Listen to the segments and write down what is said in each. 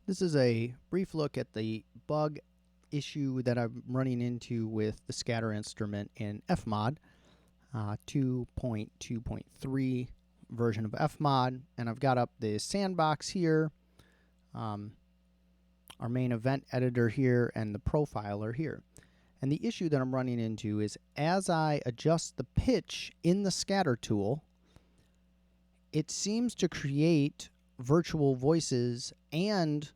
This is a brief look at the bug issue that I'm running into with the scatter instrument in FMOD 2.2.3 version of FMOD, and I've got up the Sandbox here, our main event editor here, and the profiler here. And the issue that I'm running into is as I adjust the pitch in the scatter tool, it seems to create virtual voices and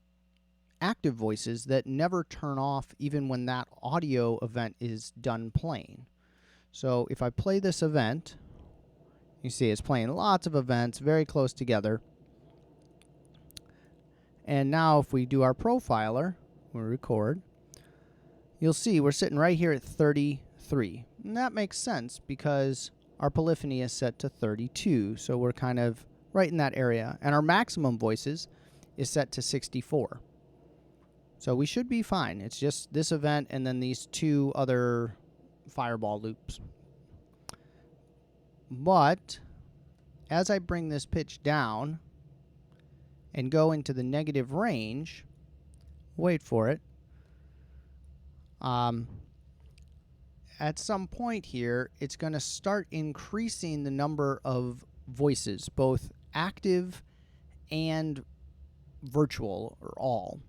active voices that never turn off even when that audio event is done playing. So if I play this event, you see it's playing lots of events very close together. And now if we do our profiler, we record, you'll see we're sitting right here at 33. And that makes sense because our polyphony is set to 32, so we're kind of right in that area. And our maximum voices is set to 64. So we should be fine. It's just this event and then these two other fireball loops. But as I bring this pitch down and go into the negative range, wait for it, at some point here, it's going to start increasing the number of voices, both active and virtual, or all,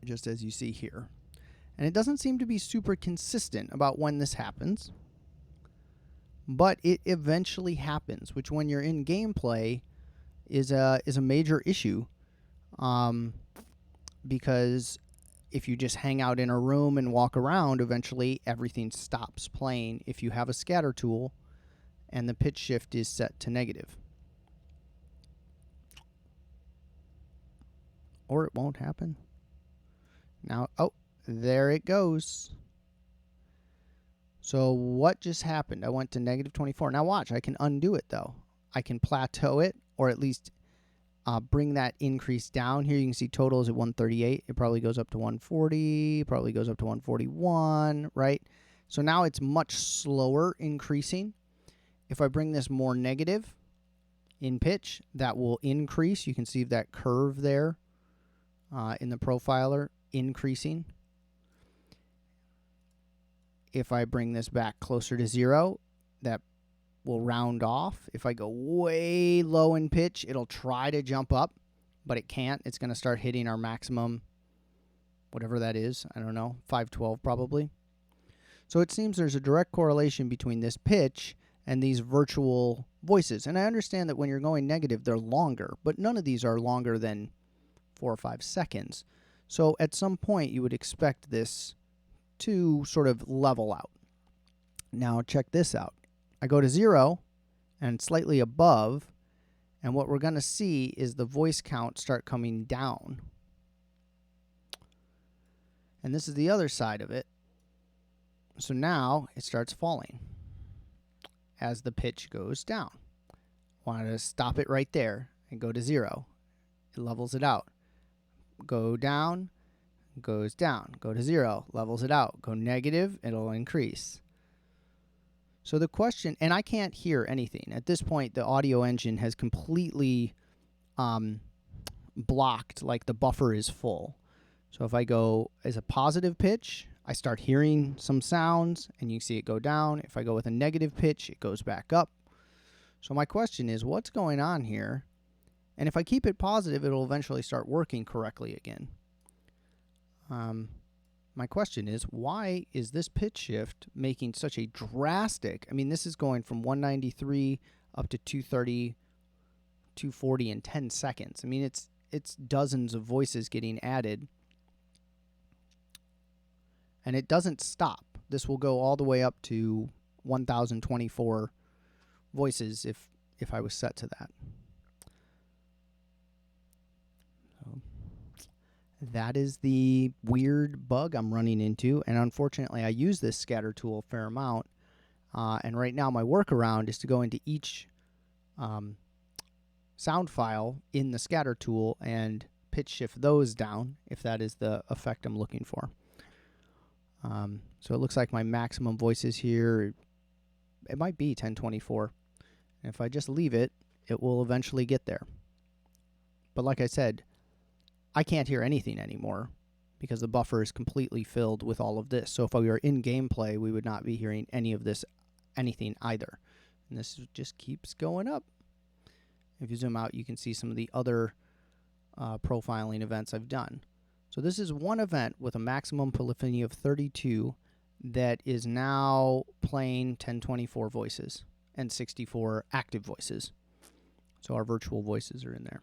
just as you see here. And it doesn't seem to be super consistent about when this happens, but it eventually happens, which when you're in gameplay is a major issue, because if you just hang out in a room and walk around, eventually everything stops playing if you have a scatter tool and the pitch shift is set to negative. Or it won't happen. Now, oh, there it goes. So what just happened? I went to negative 24. Now watch, I can undo it though. I can plateau it, or at least bring that increase down. Here you can see total is at 138. It probably goes up to 140, probably goes up to 141, right? So now it's much slower increasing. If I bring this more negative in pitch, that will increase. You can see that curve there in the profiler increasing. If I bring this back closer to 0, that will round off. If I go way low in pitch, it'll try to jump up, but it can't. It's going to start hitting our maximum, whatever that is. I don't know, 512 probably. So it seems there's a direct correlation between this pitch and these virtual voices. And I understand that when you're going negative, they're longer, but none of these are longer than 4 or 5 seconds. So at some point, you would expect this to sort of level out. Now check this out. I go to 0 and slightly above, and what we're going to see is the voice count start coming down. And this is the other side of it. So now it starts falling as the pitch goes down. Want to stop it right there and go to 0. It levels it out. Go down, goes down. Go to 0, levels it out. Go negative, it'll increase. So the question, and I can't hear anything. At this point, the audio engine has completely blocked, like the buffer is full. So if I go as a positive pitch, I start hearing some sounds, and you see it go down. If I go with a negative pitch, it goes back up. So my question is, what's going on here? And if I keep it positive, it'll eventually start working correctly again. My question is, why is this pitch shift making such a drastic, I mean, this is going from 193 up to 230, 240 in 10 seconds. I mean, it's dozens of voices getting added. And it doesn't stop. This will go all the way up to 1,024 voices if I was set to that. That is the weird bug I'm running into, and unfortunately I use this scatter tool a fair amount, and right now my workaround is to go into each sound file in the scatter tool and pitch shift those down if that is the effect I'm looking for. So it looks like my maximum voices here, it might be 1024. And if I just leave it, it will eventually get there. But like I said, I can't hear anything anymore because the buffer is completely filled with all of this. So if we were in gameplay, we would not be hearing any of this, anything either. And this just keeps going up. If you zoom out, you can see some of the other profiling events I've done. So this is one event with a maximum polyphony of 32 that is now playing 1024 voices and 64 active voices. So our virtual voices are in there.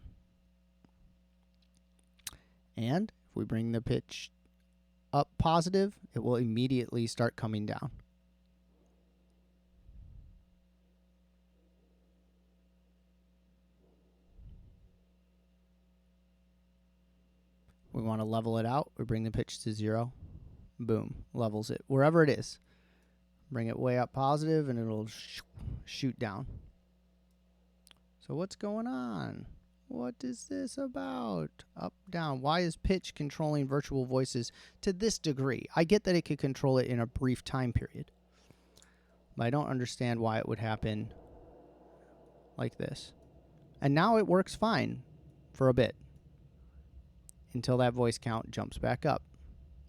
And if we bring the pitch up positive, it will immediately start coming down. We want to level it out. We bring the pitch to 0. Boom, levels it wherever it is. Bring it way up positive and it'll shoot down. So what's going on? What is this about? Up, down. Why is pitch controlling virtual voices to this degree? I get that it could control it in a brief time period, but I don't understand why it would happen like this. And now it works fine for a bit until that voice count jumps back up,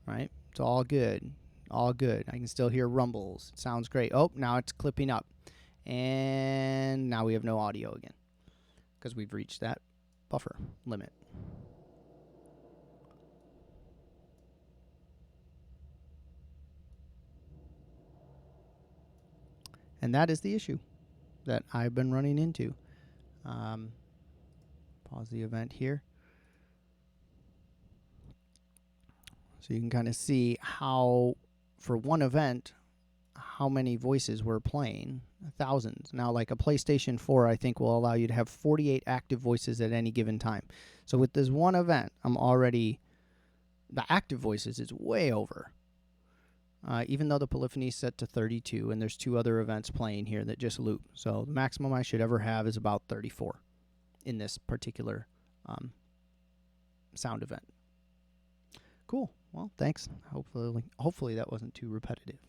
right? It's all good. All good. I can still hear rumbles. It sounds great. Oh, now it's clipping up. And now we have no audio again because we've reached that buffer limit. And that is the issue that I've been running into. Pause the event here. So you can kind of see how, for one event, how many voices we're playing. Thousands. Now, like a PlayStation 4, I think will allow you to have 48 active voices at any given time. So with this one event, I'm already, the active voices is way over. Even though the polyphony is set to 32, and there's 2 other events playing here that just loop. So the maximum I should ever have is about 34 in this particular sound event. Cool. Well, thanks. Hopefully that wasn't too repetitive.